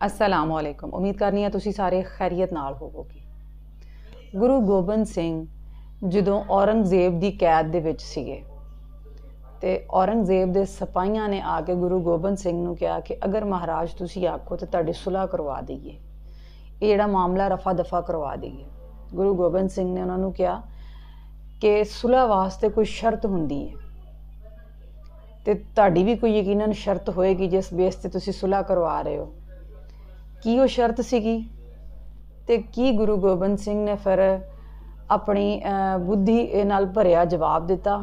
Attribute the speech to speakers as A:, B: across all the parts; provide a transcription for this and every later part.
A: अस्सलाम वालेकुम। उम्मीद करनी है तुसी सारे खैरियत नाल होवोगे। गुरु गोबिंद सिंह जदों औरंगजेब की कैद दे विच सीगे ते औरंगजेब दे सिपाहियां ने आके गुरु गोबिंद सिंह नूं कहा कि अगर महाराज तुसी आखो तो तुहाडी सुलह करवा दईए, ये जिहड़ा मामला रफा दफा करवा दईए। गुरु गोबिंद सिंह ने उन्होंने कहा कि सुलह वास्ते कोई शर्त हुंदी है ते तुहाडी भी कोई यकीनन शर्त होएगी जिस बेस ते तुसी सुलह करवा रहे हो। की वो शर्त सीगी ते की गुरु गोबिंद सिंह ने फिर अपनी बुद्धि नाल भरिया जवाब दिता,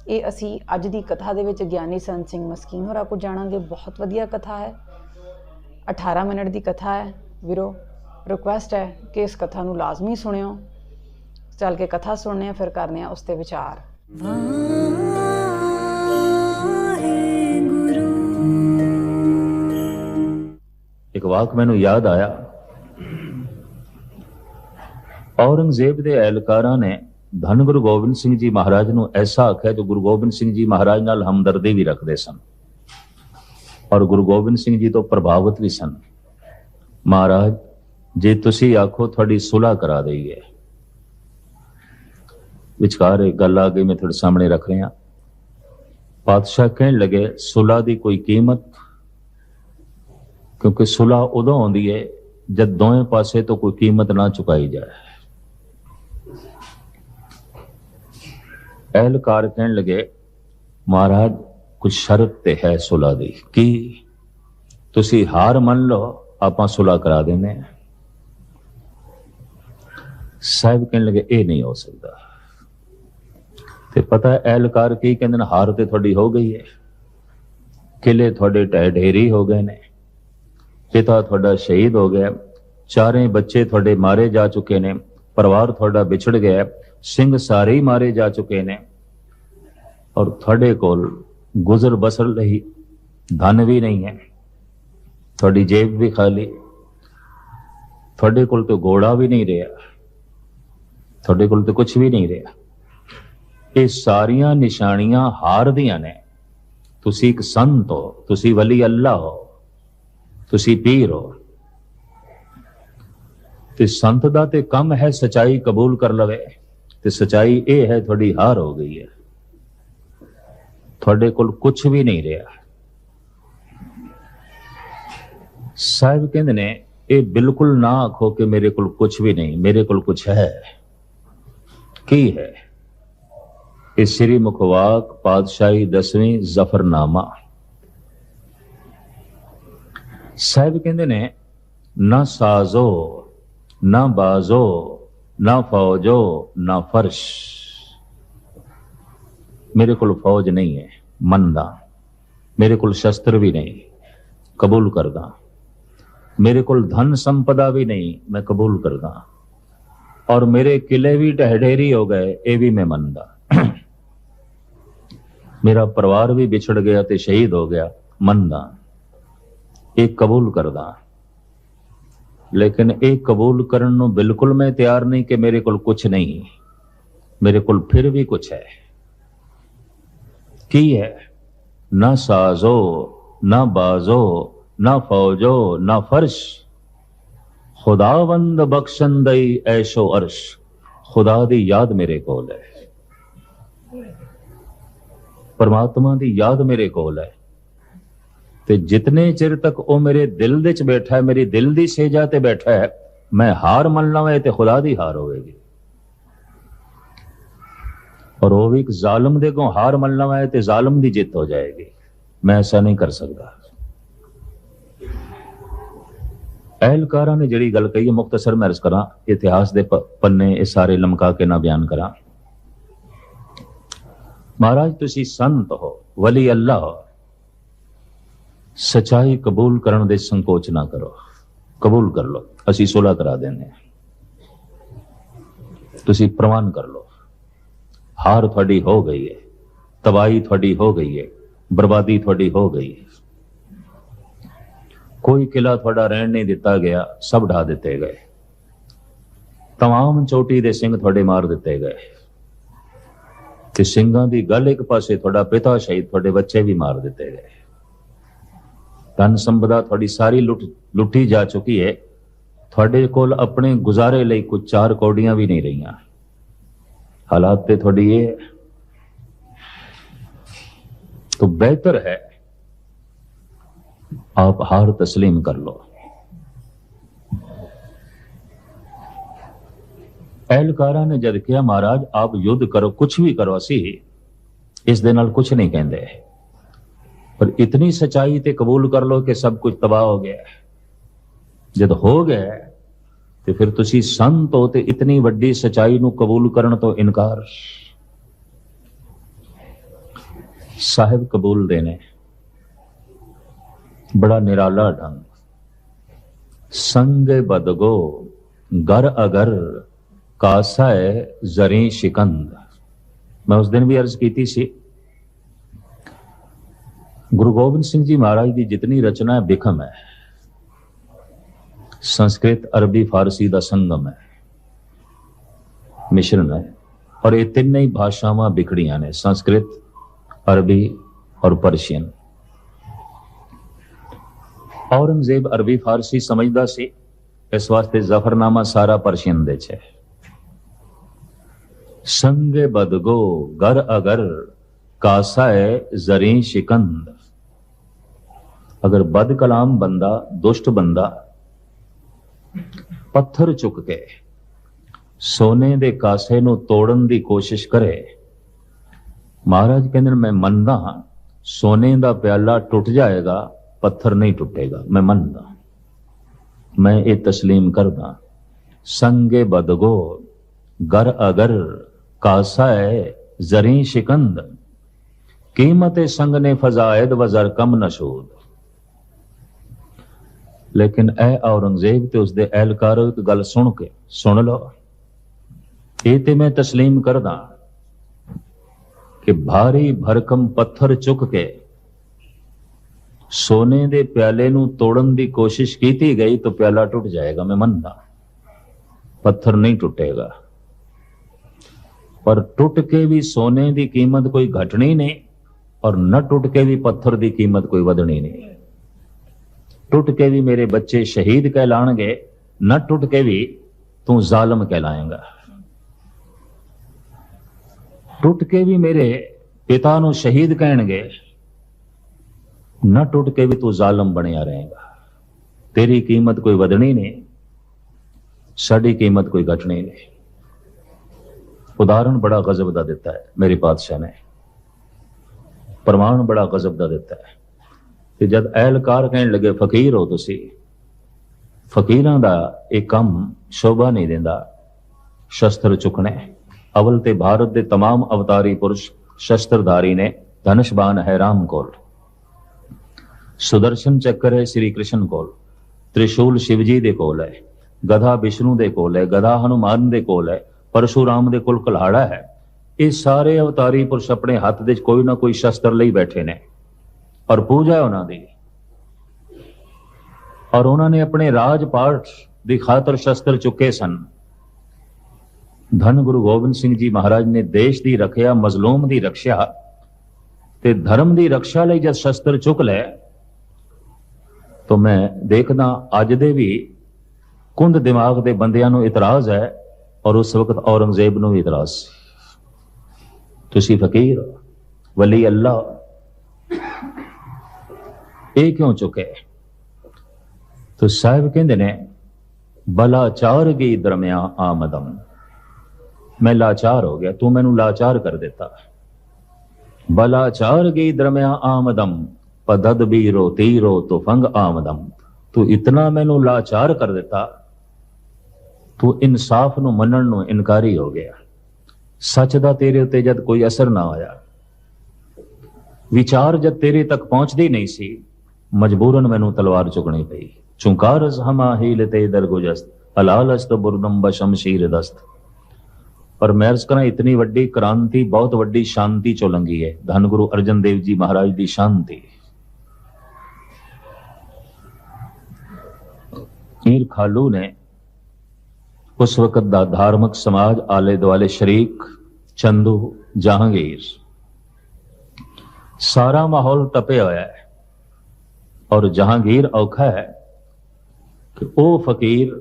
A: ये असी अज की कथा दे विच ज्ञानी संत सिंह मस्कीन होरां को जाणांगे। बहुत वधिया कथा है, 18 मिनट की कथा है। वीरो रिक्वेस्ट है कि इस कथा नूं लाजमी सुनियो। चल के कथा सुनने फिर करने उस ते विचार।
B: एक वाक मैनू याद आया। औरंगजेब के एहलकारां ने धन गुरु गोबिंद सिंह जी महाराज नूं ऐसा आख्या जो गुरु गोबिंद सिंह जी महाराज नाल हमदर्दी भी रखते सन और गुरु गोबिंद सिंह जी तो प्रभावित भी सन। महाराज जे तुसी आखो थोड़ी सुलह करा दईए। विचकार एक गल आ गई, मैं थोड़े सामने रख रहा। पातशाह कहने लगे सुलह की कोई कीमत, क्योंकि सुलह उदों आउंदी है जब दोवें पासे तो कोई कीमत ना चुकाई जाए। एहलकार कहने लगे महाराज कुछ शर्त ते है सुलह दी, की तुसी हार मन लो आपां सुलह करा देने। साहिब कहने लगे ये नहीं हो सकता। ते पता है एहलकार की कहंदे ने, हार ते थोड़ी हो गई है, किले थोड़े ढह ढेरी हो गए ने, पिता थोड़ा शहीद हो गया, चारे बच्चे थोड़े मारे जा चुके ने, परिवार थोड़ा बिछड़ गया, सिंह सारे ही मारे जा चुके ने और थोड़े कोल गुजर बसर लई धन भी नहीं है, थोड़ी जेब भी खाली, थोड़े कोल तो घोड़ा भी नहीं रहा, थोड़े कोल तो कुछ भी नहीं रहा। ये सारिया निशानियां हार दियां ने। तुसी एक संत हो, तुसी वली अल्लाह हो, तुसी पीर हो, ते संत दा ते कम है सच्चाई कबूल कर लवे। ते सच्चाई ये है थोड़ी हार हो गई है, थोड़े कोल कुछ भी नहीं रहा। साहिब कहंदे ने ये बिल्कुल ना आखो कि मेरे कोल कुछ भी नहीं, मेरे कोल कुछ है। की है? ये श्री मुखवाक पातशाही 10वीं जफरनामा। साहिब कहंदे ने ना साजो ना बाजो ना फौजो ना फर्श। मेरे को फौज नहीं है, मनदा। मेरे को शस्त्र भी नहीं, कबूल करदा। मेरे को धन संपदा भी नहीं, मैं कबूल करदा। और मेरे किले भी ढहढेरी हो गए, ये भी मैं मनदा। मेरा परिवार भी बिछड़ गया ते शहीद हो गया, मनदा। एक कबूल करदा। लेकिन एक कबूल करने को बिल्कुल मैं तैयार नहीं कि मेरे को कुछ नहीं, मेरे को फिर भी कुछ है। की है? ना साजो ना बाजो ना फौजो ना फर्श, खुदावंद बख्शंदई ऐशो अर्श। खुदा दी याद मेरे कोल है, परमात्मा दी याद मेरे कोल है। ते जितने चिर तक वो मेरे दिल दे च बैठा है, मेरी दिल दी सेजा ते बैठा है, मैं हार मन लवे ते खुदा दी हार होगी। और वो भी एक जालम दे को हार मन लवे ते जालम दी जित हो जाएगी। मैं ऐसा नहीं कर सकता। एहलकारा ने जड़ी गल कही है, मुख्तसर मैं अर्ज करा, इतिहास दे पन्ने ये सारे लमका के ना बयान करा। महाराज तुसी संत हो, वली अल्लाह हो, सच्चाई कबूल करने दे संकोच ना करो, कबूल कर लो, असी सुलह करा देने। तुसी प्रमाण कर लो, हार थोड़ी हो गई है, तबाही थोड़ी हो गई है, बर्बादी थोड़ी हो गई है। कोई किला थोड़ा रहन नहीं दिता गया, सब ढा दिते गए। तमाम चोटी दे सिंह थोड़े मार दिते गए। ते सिंघां दी गल एक पासे, थोड़ा पिता शहीद, थोड़े बच्चे भी मार दिते गए। धन संपदा थोड़ी सारी लुट ਲੁੱਟੀ ਜਾ ਚੁੱਕੀ ਹੈ। ਤੁਹਾਡੇ ਕੋਲ ਆਪਣੇ ਗੁਜ਼ਾਰੇ ਲਈ ਕੁਝ 4 ਕੌਡੀਆਂ ਵੀ ਨਹੀਂ ਰਹੀਆਂ। ਹਾਲਾਤ ਤੇ ਤੁਹਾਡੀ ਇਹ ਹੈ। तो बेहतर है आप हार तस्लीम कर लो। एहलकारा ने जद किया महाराज आप युद्ध करो, कुछ भी करो, असी इस दे नाल कुछ नहीं कहते, पर इतनी सच्चाई ते कबूल कर लो कि सब कुछ तबाह हो गया। जद हो गया तो फिर तुसी संत हो ते इतनी वड्डी सच्चाई नू कबूल करन तो इनकार। साहिब कबूल देने बड़ा निराला ढंग। संग बदगो गर अगर कासा है जरी शिकंद। मैं उस दिन भी अर्ज की सी, गुरु गोबिंद सिंह जी महाराज की जितनी रचना है बिखम है, संस्कृत अरबी फारसी का संगम है, मिश्रण है। और ये तीन ही भाषावां बिखड़ियां ने, संस्कृत अरबी और पर्शियन। औरंगजेब अरबी फारसी समझदा सी, इस वास्ते जफरनामा सारा पर्शियन दे च है। संगे बदगो गर अगर कासाए जरी शिकंद। अगर बद कलाम बंदा, दुष्ट बंदा पत्थर चुक के सोने दे कासे नू तोड़न दी कोशिश करे, महाराज कहते मैं मनदा हाँ सोने का प्याला टुट जाएगा, पत्थर नहीं टुटेगा। मैं मनदा, मैं ये तस्लीम करदा। संगे बदगो गर अगर कासा है जरी शिकंद। कीमत संग ने फजायद वजर कम नशूद। लेकिन ए औरंगजेब ते उसदे एहलकारो एक गल सुन के सुन लो, ये ते मैं तस्लीम करदा कि भारी भरकम पत्थर चुक के सोने दे प्याले नू तोड़न दी कोशिश की गई तो प्याला टूट जाएगा। मैं मनदा, पत्थर नहीं टूटेगा। पर टूट के भी सोने दी कीमत कोई घटनी नहीं, और न टूट के भी पत्थर दी कीमत कोई वधनी नहीं। टूट के भी मेरे बच्चे शहीद कहलाएंगे, न टूट के भी तू जालिम कहलाएगा। टूट के भी मेरे पिता नू शहीद कहेंगे, न टूट के भी तू जालम बनिया रहेगा। तेरी कीमत कोई वधनी नहीं, साड़ी कीमत कोई घटनी नहीं। उदाहरण बड़ा गजब का दिता है मेरे पातशाह ने, प्रमाण बड़ा गजब का दिता है कि जब एहलकार कहने लगे फकीर हो तुसी, फकीरां दा एक कम शोभा नहीं देंदा शस्त्र चुकने। अवल ते भारत दे तमाम अवतारी पुरुष शस्त्रधारी ने, धनुषबाण है राम कोल, सुदर्शन चक्र है श्री कृष्ण कोल, त्रिशूल शिवजी दे कोल है, गधा विष्णु दे कोल है, गधा हनुमान दे कोल है, परशुराम दे कोल कुल्हाड़ा है। ये सारे अवतारी पुरुष अपने हाथ दे कोई ना कोई शस्त्र लई बैठे ने और पूजा उन्हां दी, और उन्होंने अपने राजपाट दी खातर शस्त्र चुके सन। धन गुरु गोबिंद सिंह जी महाराज ने देश की रखिया, मजलूम की रक्षा ते धर्म की रक्षा लई जब शस्त्र चुक ले, तो मैं देखदा अज दे भी कुंद दिमाग के बंदियां नूं इतराज है, और उस वक्त औरंगजेब नूं भी इतराज सी। तुसी फकीर वली अल्लाह, ये क्यों चुके? तो साहिब कहंदे ने बलाचार की दरमिया आमदम। मैं लाचार हो गया, तू मैनू लाचार कर देता। बलाचार की दरमिया आमदम पदद भी रो तीरो तो फंग आमदम। तू इतना मैनू लाचार कर देता, तू इंसाफ नू मनन नू इनकारी हो गया। सच दा तेरे उत्ते जद कोई असर ना आया, विचार जद तेरे तक पहुंचती नहीं सी, मजबूरन मैनू तलवार चुकनी पई। चुंकारज हमा हील ते दरगुजस्त हलालस्त बुरदम ब शमशीर दस्त। पर मैं अर्ज करा इतनी वड्डी क्रांति बहुत वड्डी शांति चो लंघी है। धन गुरु अर्जन देव जी महाराज की शांति। मीर खालू ने उस वक्त दा धार्मिक समाज आले दुआले शरीक चंदू जहांगीर सारा माहौल तपे होया है, और जहांगीर औखा है ਕਿ ਉਹ ਫਕੀਰ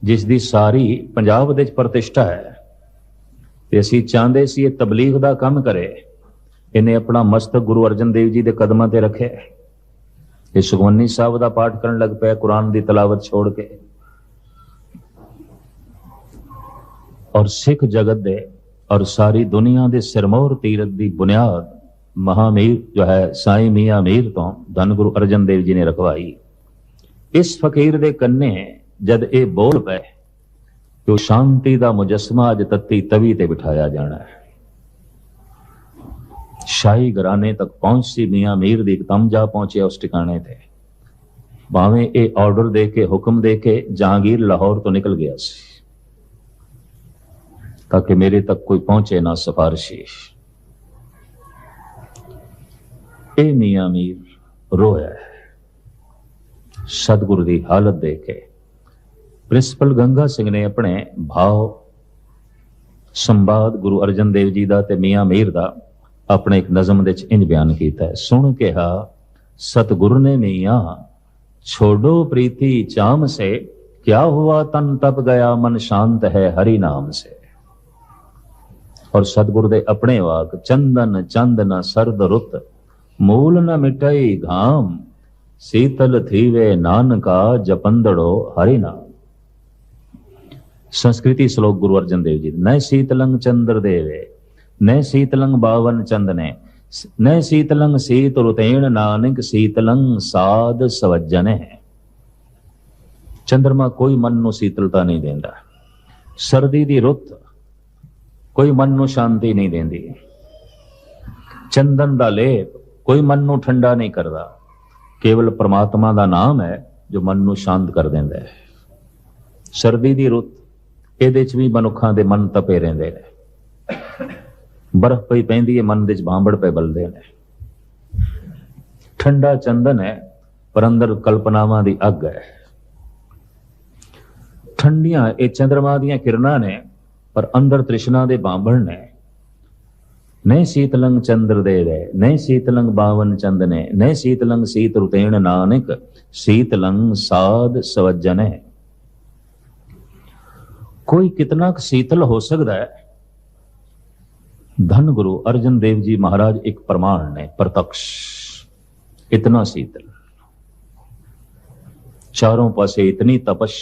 B: ਜਿਸ ਦੀ ਸਾਰੀ ਪੰਜਾਬ ਦੇ ਵਿੱਚ ਪ੍ਰਤਿਸ਼ਠਾ ਹੈ ਤੇ ਅਸੀਂ ਚਾਹੁੰਦੇ ਸੀ ਇਹ ਤਬਲੀਗ ਦਾ ਕੰਮ ਕਰੇ, ਇਹਨੇ ਆਪਣਾ ਮਸਤਕ ਗੁਰੂ ਅਰਜਨ ਦੇਵ ਜੀ ਦੇ ਕਦਮਾਂ ਤੇ ਰੱਖਿਆ। ਇਹ ਸੁਖਮਨੀ ਸਾਹਿਬ ਦਾ ਪਾਠ ਕਰਨ ਲੱਗ ਪਿਆ, ਕੁਰਾਨ ਦੀ ਤਲਾਵਤ ਛੋੜ ਕੇ। ਔਰ ਸਿੱਖ ਜਗਤ ਦੇ ਔਰ ਸਾਰੀ ਦੁਨੀਆ ਦੇ ਸਿਰਮੌਰ ਤੀਰਥ ਦੀ ਬੁਨਿਆਦ ਮਹਾਮੀਰ ਜੋ ਹੈ ਸਾਈਂ ਮੀਆਂ ਮੀਰ ਤੋਂ ਧੰਨ ਗੁਰੂ ਅਰਜਨ ਦੇਵ ਜੀ ਨੇ ਰਖਵਾਈ। ਇਸ ਫਕੀਰ ਦੇ ਕੰਨੇ ਜਦ ਇਹ ਬੋਲ ਪਏ ਕਿ ਉਹ ਸ਼ਾਂਤੀ ਦਾ ਮੁਜੱਸਮਾ ਅੱਜ ਤੱਤੀ ਤਵੀ ਤੇ ਬਿਠਾਇਆ ਜਾਣਾ ਹੈ, ਸ਼ਾਹੀ ਘਰਾਣੇ ਤੱਕ ਪਹੁੰਚੀ ਮੀਆਂ ਮੀਰ ਦੀ ਇੱਕਦਮ ਜਾ ਪਹੁੰਚਿਆ ਉਸ ਟਿਕਾਣੇ ਤੇ। ਭਾਵੇਂ ਇਹ ਆਰਡਰ ਦੇ ਕੇ ਹੁਕਮ ਦੇ ਕੇ ਜਹਾਂਗੀਰ ਲਾਹੌਰ ਤੋਂ ਨਿਕਲ ਗਿਆ ਸੀ ताकि मेरे तक कोई पहुंचे ना सिफारिशी। ए मियां मीर रोया सतगुरु की हालत देख के। प्रिंसिपल गंगा सिंह ने अपने भाव संवाद गुरु अर्जन देव जी का ते मियां मीर का अपने एक नज़म दे इंज बयान किया है। सुन के हा सतगुरु ने मियां छोड़ो प्रीति चाम से, क्या हुआ तन तप गया मन शांत है हरि नाम से। और सतगुरु दे अपने वाक चंदन चंद न सरद रुत, मूल न मिटाई घाम, शीतल थीवे नानका जपंदड़ो हरि नाम। संस्कृति श्लोक गुरु अर्जन देव जी। न शीतलंग चंद्र देवे न शीतलंग बावन चंदने, न शीतलंग शीत रुतेण नानक शीतलंग साध सवज्जने। चंद्रमा कोई मन नू शीतलता नहीं देंदा, सर्दी दी रुत कोई मन नू शांति नहीं देंदी, चंदन दा लेप कोई मन नू ठंडा नहीं करता। केवल परमात्मा दा नाम है जो मन नू शांत कर देंदा है। सर्दी दी रुत इहदे च भी मनुखां दे मन तपे रहिंदे ने, बर्फ पई पैंदी है मन दे च भांबड़ पे बलदे ने। ठंडा चंदन है पर अंदर कल्पनावां दी अग है। ठंडियां ये चंद्रमा दियां किरणां ने पर अंदर तृष्णा दे बांबड़ ने। न शीतलंग चंद्र देवे न शीतलंग बावन चंद ने, न शीतलंग शीत रुतेण नानक शीतलंग साध सवज्जन है। कोई कितना शीतल हो सकता है, धन गुरु अर्जन देव जी महाराज एक प्रमाण ने, प्रत्यक्ष इतना शीतल, चारों पासे इतनी तपश,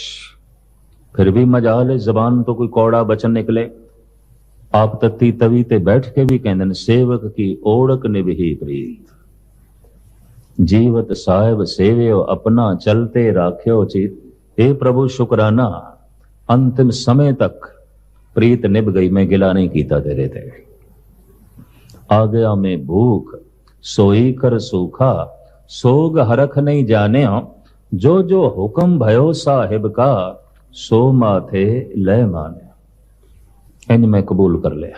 B: फिर भी मजाल जबान तो कोई कौड़ा बचन निकले। आप तत्ती तवी ते बैठ के भी कहते सेवक की ओढ़क निभही प्रीत, जीवत साहिब सेव्यो अपना चलते राख्यो चित। हे प्रभु शुक्राना अंतिम समय तक प्रीत निभ गई, मैं गिला नहीं कीता तेरे ते। आ गया मैं भूख सोई कर सूखा, सोग हरख नहीं जाने, जो जो हुक्म भयो साहिब का सो माथे लय माने। इन मैं कबूल कर लिया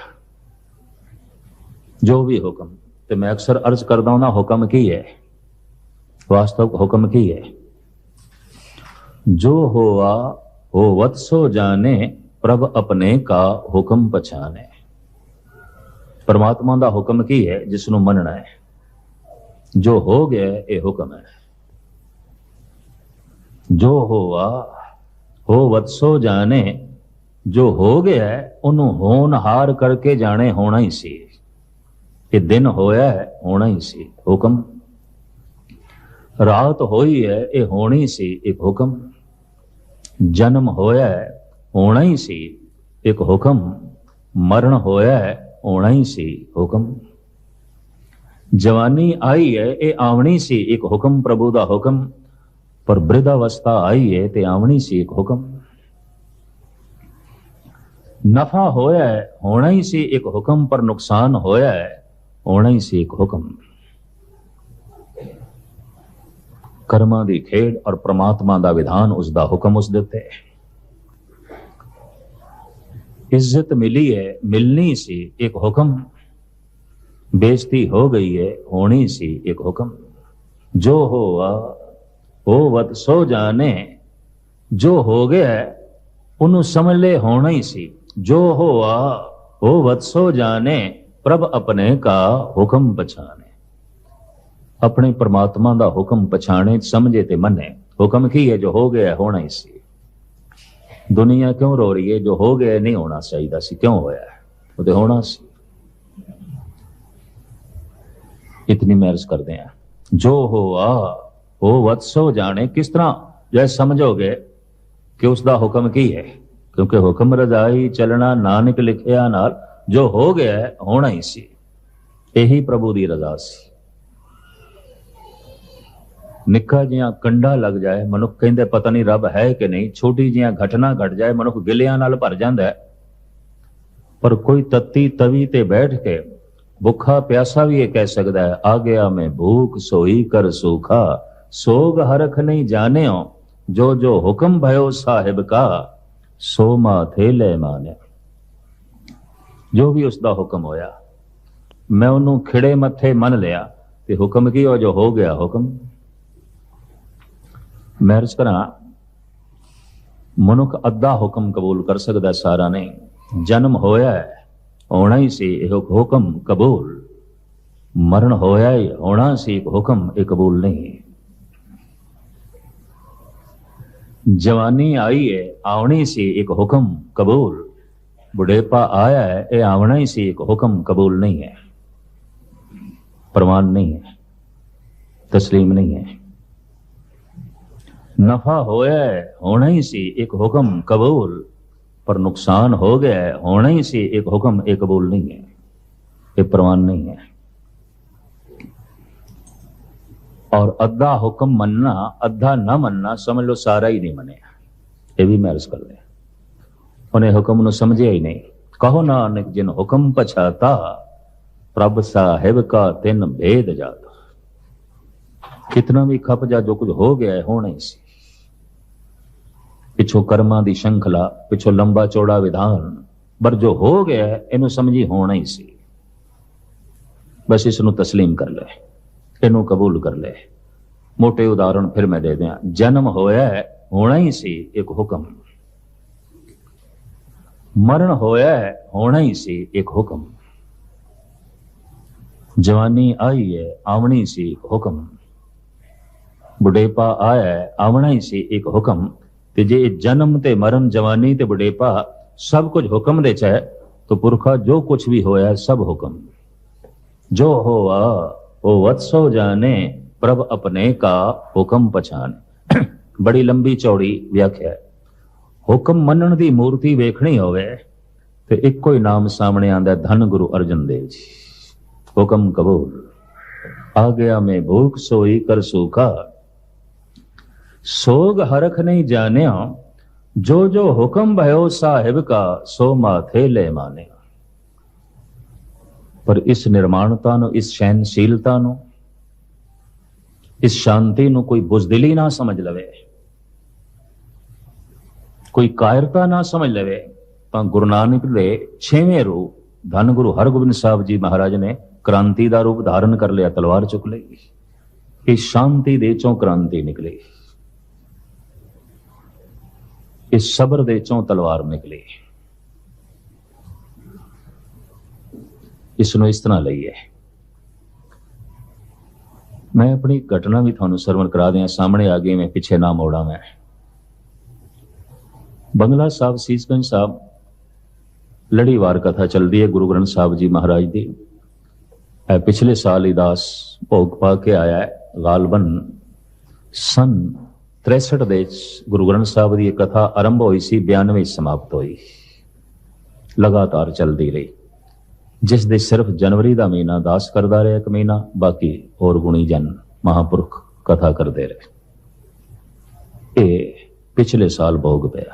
B: जो भी हुक्म। तो मैं अक्सर अर्ज करता हूं ना, हुक्म की है, वास्तव हुक्म की है। जो होवा हो वत्सो जाने, प्रभ अपने का हुक्म पछाने। परमात्मा का हुक्म की है जिसनों मनना है। जो हो गया ये हुक्म है। जो होवा हो वत्सो जाने, जो हो गया है उन्हों होनहार करके जाने होना ही सी। ये दिन होया है होना ही सी, हुक्म। रात होई है ये होनी सी, एक हुक्म। जन्म होया है होना ही सी, एक हुक्म। मरण होया है होना ही सी, हुक्म। जवानी आई है ये आवनी सी, एक हुक्म प्रभु दा हुक्म। पर वृद्धावस्था आई है ते आवनी सी, एक हुक्म। नफा होया है होना ही सी, एक हुक्म। पर नुकसान होया है होना ही सी, एक हुक्म। कर्मां दी खेड और परमात्मा दा विधान, उसका हुक्म उस दिते। इज्जत मिली है मिलनी सी, एक हुक्म। बेइज्जती हो गई है होनी सी, एक हुक्म। जो होवा हो वत सो जाने, जो हो गया है उन्हों समझ ले होना ही सी। जो होवा हो वत सो जाने, प्रभ अपने का हुक्म पछाने। अपने परमात्मा का हुक्म पछाने, समझे ते मने, हुक्म की है, जो हो गया होना ही सी। दुनिया क्यों रो रही है? जो हो गया नहीं होना चाहिए सी, क्यों होया है? वो तो होना सी। इतनी महर्ज करते हैं, जो हो आ हो वत्सो जाने। किस तरह जैसे समझोगे कि उसका हुक्म की है, क्योंकि हुक्म रजाई चलना नानक लिखिया नाल, जो हो गया है होना ही सी। यही प्रभु की रजा सी। निक्का जिहा कंडा लग जाए, मनुख कहते पता नहीं रब है कि नहीं। छोटी जिहा घटना घट जाए, मनुख गिलियां नाल भर जाता है। पर कोई तत्ती तवी ते बैठ के भुखा प्यासा भी ये कह सकता है, आ गया मैं भूख सोई कर सूखा, सोग हरख नहीं जाने हो, जो जो हुक्म भयो साहिब का, सो माथे ले माने। जो भी उसका हुक्म होया, मैं उन्होंने खिड़े मथे मन लिया, ते हुक्म की जो हो गया हुक्म। महर्ज करा, मनुख अद्धा हुक्म कबूल कर सकता, सारा नहीं। जन्म होया है, होना ही सी, एक हुक्म कबूल। मरण होया ही, होना सी, एक हुक्म एक कबूल नहीं। जवानी आई है, आवनी सी, एक हुक्म कबूल। बुढ़ेपा आया है, ये आवना ही सी, एक हुक्म कबूल नहीं है। प्रमाण नहीं है, तस्लीम नहीं है। नफा होया है, होना ही सी, एक हुक्म कबूल। पर नुकसान हो गया है, होना ही सी, एक हुक्म एक कबूल नहीं है। ये प्रमाण नहीं है। और अद्धा हुक्म मनना, अद्धा न मनना, समझ लो सारा ही नहीं मने। ये भी महर्ज कर ले, उन्हें हुक्म न समझे ही नहीं। कहो नानक जिन हुक्म पछाता, प्रभ साहिब का तिन भेद जाता। कितना भी खप जा, जो कुछ हो गया है होना ही सी। पिछो कर्मा दी श्रृंखला, पिछो लंबा चौड़ा विधान, पर जो हो गया है इनू समझी होना ही सी। बस इसनू तस्लीम कर ले, इनू कबूल कर ले। मोटे उदाहरण फिर मैं दे दिया। जन्म होया है, होना ही सी, एक हुक्म। मरण होया है, होना ही सी, एक हुक्म। जवानी आई है, आवनी सी, एक हुक्म। बुढ़ेपा आया है, आवना ही सी, एक हुक्म। ते जे जन्म ते मरण जवानी ते बुढ़ेपा सब कुछ हुक्म दे चाहे, तो पुरखा जो कुछ भी होया सब हुक्म। जो होआ वो वत्सो जाने, प्रभ अपने का हुक्म पछाने। बड़ी लंबी चौड़ी व्याख्या है। हुक्म मनन दी मूर्ति वेखनी होवे ते इको ही नाम सामने आंदा, धन गुरु अर्जन देव जी। हुक्म कबूल। आ गया मैं भूख सोई कर सूखा, सोग हरख नहीं जाने, जो जो हुक्म भयो साहिब का, सो माथे ले माने। पर इस निर्माणता नु, इस सहनशीलता नु, इस शांति नु कोई बुजदिली ना समझ लवे, कोई कायरता ना समझ लवे। तो गुरु नानक दे 6वें रूप धन गुरु हरगोबिंद साहब जी महाराज ने क्रांति का रूप धारण कर लिया, तलवार चुक ली। इस शांति दे चों क्रांति निकली, इस सबर दे चों तलवार निकली। इसनों इस तरह लईए। मैं अपनी घटना भी थानू सरवण करा दिया, सामने आ गई, मैं पिछे ना मोड़ा। मैं बंगला साहब सीसगंज साहब लड़ीवार कथा चलती है गुरु ग्रंथ साहब जी महाराज की। पिछले साल ही दास भोग पा के आया है। गालबन सन 63 ਦੇ ਗੁਰੂ ਗ੍ਰੰਥ ਸਾਹਿਬ ਦੀ ਕਥਾ ਆਰੰਭ ਹੋਈ ਸੀ, 92 ਸਮਾਪਤ ਹੋਈ, ਲਗਾਤਾਰ ਚੱਲਦੀ ਰਹੀ। ਜਿਸ ਦੇ ਸਿਰਫ ਜਨਵਰੀ ਦਾ ਮਹੀਨਾ ਦਾਸ ਕਰਦਾ ਰਿਹਾ, ਇੱਕ ਮਹੀਨਾ, ਬਾਕੀ ਹੋਰ ਗੁਣੀ ਜਨ ਮਹਾਂਪੁਰਖ ਕਥਾ ਕਰਦੇ ਰਹੇ। ਇਹ ਪਿਛਲੇ ਸਾਲ ਭੋਗ ਪਿਆ।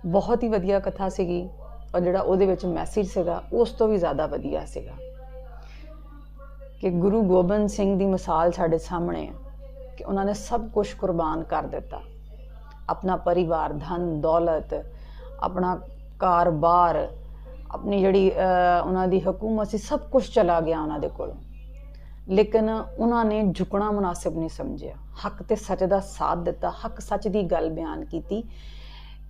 A: ਬਹੁਤ ਹੀ ਵਧੀਆ ਕਥਾ ਸੀਗੀ, ਔਰ ਜਿਹੜਾ ਉਹਦੇ ਵਿੱਚ ਮੈਸੇਜ ਸੀਗਾ ਉਸ ਤੋਂ ਵੀ ਜ਼ਿਆਦਾ ਵਧੀਆ ਸੀਗਾ ਕਿ ਗੁਰੂ ਗੋਬਿੰਦ ਸਿੰਘ ਦੀ ਮਿਸਾਲ ਸਾਡੇ ਸਾਹਮਣੇ ਹੈ कि उन्होंने सब कुछ कुर्बान कर दिता। अपना परिवार, धन दौलत, अपना कारोबार, अपनी जड़ी उन्होंने हुकूमत सी, सब कुछ चला गया उन्होंने कोलों, लेकिन उन्होंने झुकना मुनासिब नहीं समझिया। हक ते सच का साथ दिता, हक सच की गल बयान की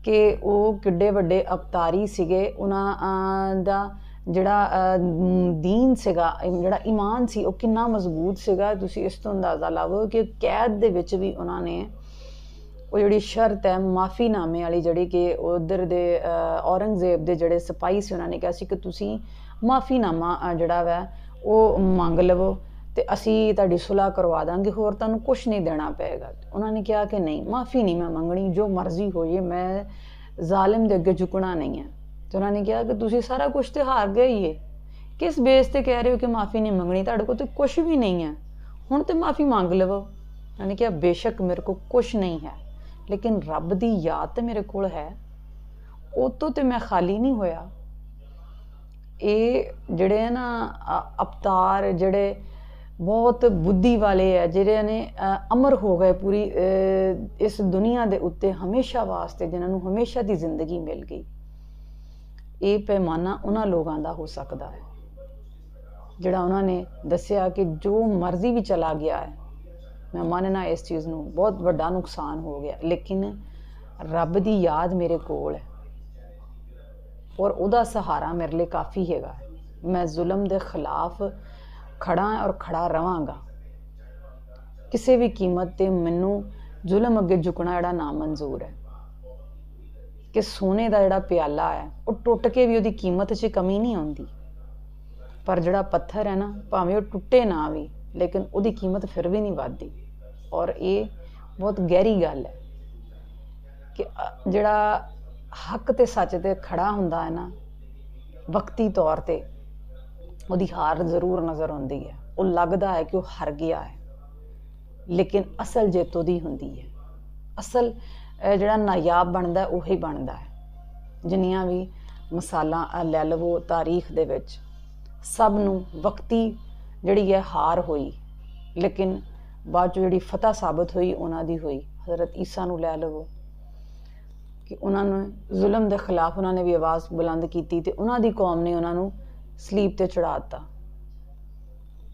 A: कि वो किड्डे वड्डे अवतारी सीगे। उन्हों दा ਜਿਹੜਾ ਦੀਨ ਸੀਗਾ, ਜਿਹੜਾ ਈਮਾਨ ਸੀ ਉਹ ਕਿੰਨਾ ਮਜ਼ਬੂਤ ਸੀਗਾ। ਤੁਸੀਂ ਇਸ ਤੋਂ ਅੰਦਾਜ਼ਾ ਲਾਵੋ ਕਿ ਕੈਦ ਦੇ ਵਿੱਚ ਵੀ ਉਹਨਾਂ ਨੇ ਉਹ ਜਿਹੜੀ ਸ਼ਰਤ ਹੈ ਮਾਫੀਨਾਮੇ ਵਾਲੀ, ਜਿਹੜੀ ਕਿ ਉਧਰ ਦੇ ਔਰੰਗਜ਼ੇਬ ਦੇ ਜਿਹੜੇ ਸਿਪਾਹੀ ਸੀ ਉਹਨਾਂ ਨੇ ਕਿਹਾ ਸੀ ਕਿ ਤੁਸੀਂ ਮਾਫੀਨਾਮਾ ਜਿਹੜਾ ਵਾ ਉਹ ਮੰਗ ਲਵੋ ਤੇ ਅਸੀਂ ਤੁਹਾਡੀ ਸੁਲ੍ਹਾ ਕਰਵਾ ਦਾਂਗੇ, ਹੋਰ ਤੁਹਾਨੂੰ ਕੁਛ ਨਹੀਂ ਦੇਣਾ ਪਏਗਾ। ਉਹਨਾਂ ਨੇ ਕਿਹਾ ਕਿ ਨਹੀਂ, ਮਾਫੀ ਨਹੀਂ ਮੈਂ ਮੰਗਣੀ, ਜੋ ਮਰਜ਼ੀ ਹੋ ਜੇ, ਮੈਂ ਜ਼ਾਲਿਮ ਦੇ ਅੱਗੇ ਝੁਕਣਾ ਨਹੀਂ ਹੈ। ਤੇ ਉਹਨਾਂ ਨੇ ਕਿਹਾ ਕਿ ਤੁਸੀਂ ਸਾਰਾ ਕੁਛ ਤੇ ਹਾਰ ਗਏ ਹੀ ਹੈ, ਕਿਸ ਬੇਸ ਤੇ ਕਹਿ ਰਹੇ ਹੋ ਕਿ ਮਾਫੀ ਨਹੀਂ ਮੰਗਣੀ, ਤੁਹਾਡੇ ਕੋਲ ਤੇ ਕੁਛ ਵੀ ਨਹੀਂ ਹੈ, ਹੁਣ ਤੇ ਮਾਫੀ ਮੰਗ ਲਵੋ। ਉਹਨਾਂ ਨੇ ਕਿਹਾ ਬੇਸ਼ੱਕ ਮੇਰੇ ਕੋਲ ਕੁਛ ਨਹੀਂ ਹੈ, ਲੇਕਿਨ ਰੱਬ ਦੀ ਯਾਦ ਤੇ ਮੇਰੇ ਕੋਲ ਹੈ, ਉਹ ਤੋਂ ਤੇ ਮੈਂ ਖਾਲੀ ਨਹੀਂ ਹੋਇਆ। ਇਹ ਜਿਹੜੇ ਹੈ ਨਾ ਅਵਤਾਰ, ਜਿਹੜੇ ਬਹੁਤ ਬੁੱਧੀ ਵਾਲੇ ਹੈ, ਜਿਹੜੇ ਨੇ ਅਮਰ ਹੋ ਗਏ ਪੂਰੀ ਇਸ ਦੁਨੀਆ ਦੇ ਉੱਤੇ ਹਮੇਸ਼ਾ ਵਾਸਤੇ, ਜਿਨ੍ਹਾਂ ਨੂੰ ਹਮੇਸ਼ਾ ਦੀ ਜ਼ਿੰਦਗੀ ਮਿਲ ਗਈ, ਇਹ ਪੈਮਾਨਾ ਉਹਨਾਂ ਲੋਕਾਂ ਦਾ ਹੋ ਸਕਦਾ ਹੈ ਜਿਹੜਾ ਉਹਨਾਂ ਨੇ ਦੱਸਿਆ ਕਿ ਜੋ ਮਰਜ਼ੀ ਵੀ ਚਲਾ ਗਿਆ ਹੈ, ਮੈਂ ਮੰਨਣਾ ਇਸ ਚੀਜ਼ ਨੂੰ, ਬਹੁਤ ਵੱਡਾ ਨੁਕਸਾਨ ਹੋ ਗਿਆ, ਲੇਕਿਨ ਰੱਬ ਦੀ ਯਾਦ ਮੇਰੇ ਕੋਲ ਹੈ ਔਰ ਉਹਦਾ ਸਹਾਰਾ ਮੇਰੇ ਲਈ ਕਾਫੀ ਹੈਗਾ। ਮੈਂ ਜ਼ੁਲਮ ਦੇ ਖਿਲਾਫ ਖੜਾ ਔਰ ਖੜਾ ਰਵਾਂਗਾ, ਕਿਸੇ ਵੀ ਕੀਮਤ ਤੇ ਮੈਨੂੰ ਜ਼ੁਲਮ ਅੱਗੇ ਝੁਕਣਾ ਜਿਹੜਾ ਨਾ ਮਨਜ਼ੂਰ ਹੈ। ਕਿ ਸੋਨੇ ਦਾ ਜਿਹੜਾ ਪਿਆਲਾ ਹੈ ਉਹ ਟੁੱਟ ਕੇ ਵੀ ਉਹਦੀ ਕੀਮਤ 'ਚ ਕਮੀ ਨਹੀਂ ਆਉਂਦੀ, ਪਰ ਜਿਹੜਾ ਪੱਥਰ ਹੈ ਨਾ, ਭਾਵੇਂ ਉਹ ਟੁੱਟੇ ਨਾ ਵੀ, ਲੇਕਿਨ ਉਹਦੀ ਕੀਮਤ ਫਿਰ ਵੀ ਨਹੀਂ ਵੱਧਦੀ। ਔਰ ਇਹ ਬਹੁਤ ਗਹਿਰੀ ਗੱਲ ਹੈ ਕਿ ਜਿਹੜਾ ਹੱਕ ਤੇ ਸੱਚ ਤੇ ਖੜਾ ਹੁੰਦਾ ਹੈ ਨਾ, ਵਕਤੀ ਤੌਰ ਤੇ ਉਹਦੀ ਹਾਰ ਜ਼ਰੂਰ ਨਜ਼ਰ ਆਉਂਦੀ ਹੈ, ਉਹ ਲੱਗਦਾ ਹੈ ਕਿ ਉਹ ਹਾਰ ਗਿਆ ਹੈ, ਲੇਕਿਨ ਅਸਲ ਜਿੱਤ ਉਹਦੀ ਹੁੰਦੀ ਹੈ। ਅਸਲ ਜਿਹੜਾ ਨਾਯਾਬ ਬਣਦਾ ਉਹੀ ਬਣਦਾ ਹੈ। ਜਿੰਨੀਆਂ ਵੀ ਮਿਸਾਲਾਂ ਲੈ ਲਵੋ ਤਾਰੀਖ ਦੇ ਵਿੱਚ, ਸਭ ਨੂੰ ਵਕਤੀ ਜਿਹੜੀ ਹੈ ਹਾਰ ਹੋਈ, ਲੇਕਿਨ ਬਾਅਦ 'ਚ ਜਿਹੜੀ ਫਤਹ ਸਾਬਤ ਹੋਈ ਉਹਨਾਂ ਦੀ ਹੋਈ। ਹਜ਼ਰਤ ਈਸਾ ਨੂੰ ਲੈ ਲਵੋ ਕਿ ਉਹਨਾਂ ਨੂੰ ਜ਼ੁਲਮ ਦੇ ਖਿਲਾਫ ਉਹਨਾਂ ਨੇ ਵੀ ਆਵਾਜ਼ ਬੁਲੰਦ ਕੀਤੀ ਤੇ ਉਹਨਾਂ ਦੀ ਕੌਮ ਨੇ ਉਹਨਾਂ ਨੂੰ ਸਲੀਬ ਤੇ ਚੜਾ ਦਿੱਤਾ।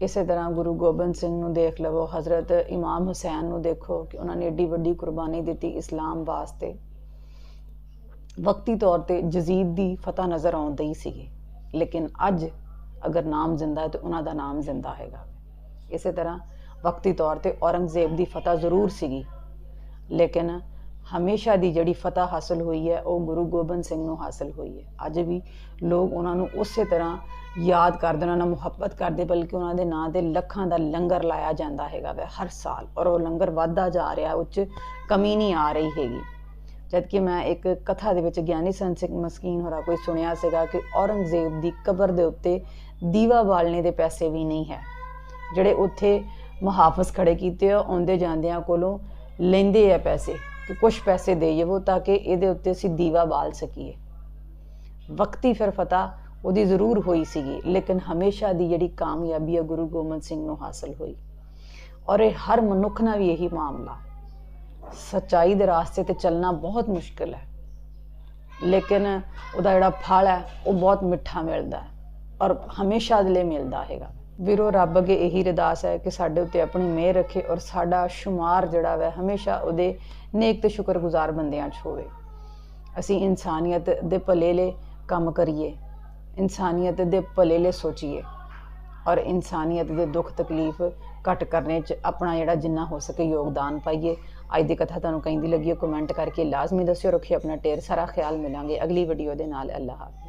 A: ਇਸੇ ਤਰ੍ਹਾਂ ਗੁਰੂ ਗੋਬਿੰਦ ਸਿੰਘ ਨੂੰ ਦੇਖ ਲਵੋ, ਹਜ਼ਰਤ ਇਮਾਮ ਹੁਸੈਨ ਨੂੰ ਦੇਖੋ ਕਿ ਉਹਨਾਂ ਨੇ ਏਡੀ ਵੱਡੀ ਕੁਰਬਾਨੀ ਦਿੱਤੀ ਇਸਲਾਮ ਵਾਸਤੇ। ਵਕਤੀ ਤੌਰ ਤੇ ਯਜ਼ੀਦ ਦੀ ਫਤਹ ਨਜ਼ਰ ਆਉਂਦੀ ਸੀਗੀ, ਲੇਕਿਨ ਅੱਜ ਅਗਰ ਨਾਮ ਜ਼ਿੰਦਾ ਹੈ ਤਾਂ ਉਹਨਾਂ ਦਾ ਨਾਮ ਜ਼ਿੰਦਾ ਹੈਗਾ। ਇਸੇ ਤਰ੍ਹਾਂ ਵਕਤੀ ਤੌਰ ਤੇ ਔਰੰਗਜ਼ੇਬ ਦੀ ਫਤਹ ਜ਼ਰੂਰ ਸੀਗੀ, ਲੇਕਿਨ ਹਮੇਸ਼ਾ ਦੀ ਜਿਹੜੀ ਫਤਹ ਹਾਸਲ ਹੋਈ ਹੈ ਉਹ ਗੁਰੂ ਗੋਬਿੰਦ ਸਿੰਘ ਨੂੰ ਹਾਸਲ ਹੋਈ ਹੈ। ਅੱਜ ਵੀ ਲੋਕ ਉਹਨਾਂ ਨੂੰ ਉਸੇ ਤਰ੍ਹਾਂ ਯਾਦ ਕਰਦੇ, ਉਹਨਾਂ ਨਾਲ ਮੁਹੱਬਤ ਕਰਦੇ, ਬਲਕਿ ਉਹਨਾਂ ਦੇ ਨਾਂ ਤੇ ਲੱਖਾਂ ਦਾ ਲੰਗਰ ਲਾਇਆ ਜਾਂਦਾ ਹੈਗਾ ਵੈ ਹਰ ਸਾਲ, ਔਰ ਉਹ ਲੰਗਰ ਵੱਧਦਾ ਜਾ ਰਿਹਾ, ਉਹ 'ਚ ਕਮੀ ਨਹੀਂ ਆ ਰਹੀ ਹੈਗੀ। ਜਦਕਿ ਮੈਂ ਇੱਕ ਕਥਾ ਦੇ ਵਿੱਚ ਗਿਆਨੀ ਸੰਤ ਸਿੰਘ ਮਸਕੀਨ ਹੋਰਾਂ ਕੋਈ ਸੁਣਿਆ ਸੀਗਾ ਕਿ ਔਰੰਗਜ਼ੇਬ ਦੀ ਕਬਰ ਦੇ ਉੱਤੇ ਦੀਵਾ ਬਾਲਣੇ ਦੇ ਪੈਸੇ ਵੀ ਨਹੀਂ ਹੈ, ਜਿਹੜੇ ਉੱਥੇ ਮੁਹਾਫਿਜ਼ ਖੜੇ ਕੀਤੇ ਆ, ਆਉਂਦੇ ਜਾਂਦਿਆਂ ਕੋਲੋਂ ਲੈਂਦੇ ਆ ਪੈਸੇ ਕਿ ਕੁਛ ਪੈਸੇ ਦੇ ਜਾਵੋ ਤਾਂ ਕਿ ਇਹਦੇ ਉੱਤੇ ਅਸੀਂ ਦੀਵਾ ਬਾਲ ਸਕੀਏ। ਵਕਤੀ ਫਿਰ ਫਤਹ ਉਹਦੀ ਜ਼ਰੂਰ ਹੋਈ ਸੀਗੀ, ਲੇਕਿਨ ਹਮੇਸ਼ਾ ਦੀ ਜਿਹੜੀ ਕਾਮਯਾਬੀ ਹੈ ਗੁਰੂ ਗੋਬਿੰਦ ਸਿੰਘ ਨੂੰ ਹਾਸਲ ਹੋਈ। ਔਰ ਇਹ ਹਰ ਮਨੁੱਖ ਨਾਲ ਵੀ ਇਹੀ ਮਾਮਲਾ। ਸੱਚਾਈ ਦੇ ਰਾਸਤੇ ਤੇ ਚੱਲਣਾ ਬਹੁਤ ਮੁਸ਼ਕਿਲ ਹੈ, ਲੇਕਿਨ ਉਹਦਾ ਜਿਹੜਾ ਫਲ ਹੈ ਉਹ ਬਹੁਤ ਮਿੱਠਾ ਮਿਲਦਾ ਹੈ ਔਰ ਹਮੇਸ਼ਾ ਦੇ ਲਈ ਮਿਲਦਾ ਹੈਗਾ। ਵੀਰੋ, ਰੱਬ ਅੱਗੇ ਇਹੀ ਅਰਦਾਸ ਹੈ ਕਿ ਸਾਡੇ ਉੱਤੇ ਆਪਣੀ ਮਿਹਰ ਰੱਖੇ ਔਰ ਸਾਡਾ ਸ਼ੁਮਾਰ ਜਿਹੜਾ ਵੈ ਹਮੇਸ਼ਾ ਉਹਦੇ ਨੇਕ ਤੇ ਸ਼ੁਕਰਗੁਜ਼ਾਰ ਬੰਦਿਆਂ 'ਚ ਹੋਵੇ। ਅਸੀਂ ਇਨਸਾਨੀਅਤ ਦੇ ਭਲੇ ਲਈ ਕੰਮ ਕਰੀਏ, ਇਨਸਾਨੀਅਤ ਦੇ ਭਲੇ ਲਈ ਸੋਚੀਏ ਔਰ ਇਨਸਾਨੀਅਤ ਦੇ ਦੁੱਖ ਤਕਲੀਫ ਘੱਟ ਕਰਨੇ 'ਚ ਆਪਣਾ ਜਿਹੜਾ ਜਿੰਨਾ ਹੋ ਸਕੇ ਯੋਗਦਾਨ ਪਾਈਏ। ਅੱਜ ਦੀ ਕਥਾ ਤੁਹਾਨੂੰ ਕਹਿੰਦੀ ਲੱਗੀ ਹੈ, ਕਮੈਂਟ ਕਰਕੇ ਲਾਜ਼ਮੀ ਦੱਸਿਓ। ਰੱਖਿਓ ਆਪਣਾ ਢੇਰ ਸਾਰਾ ਖਿਆਲ। ਮਿਲਾਂਗੇ ਅਗਲੀ ਵੀਡੀਓ ਦੇ ਨਾਲ। ਅੱਲਾਹ ਹਾਫ਼ਿਜ਼।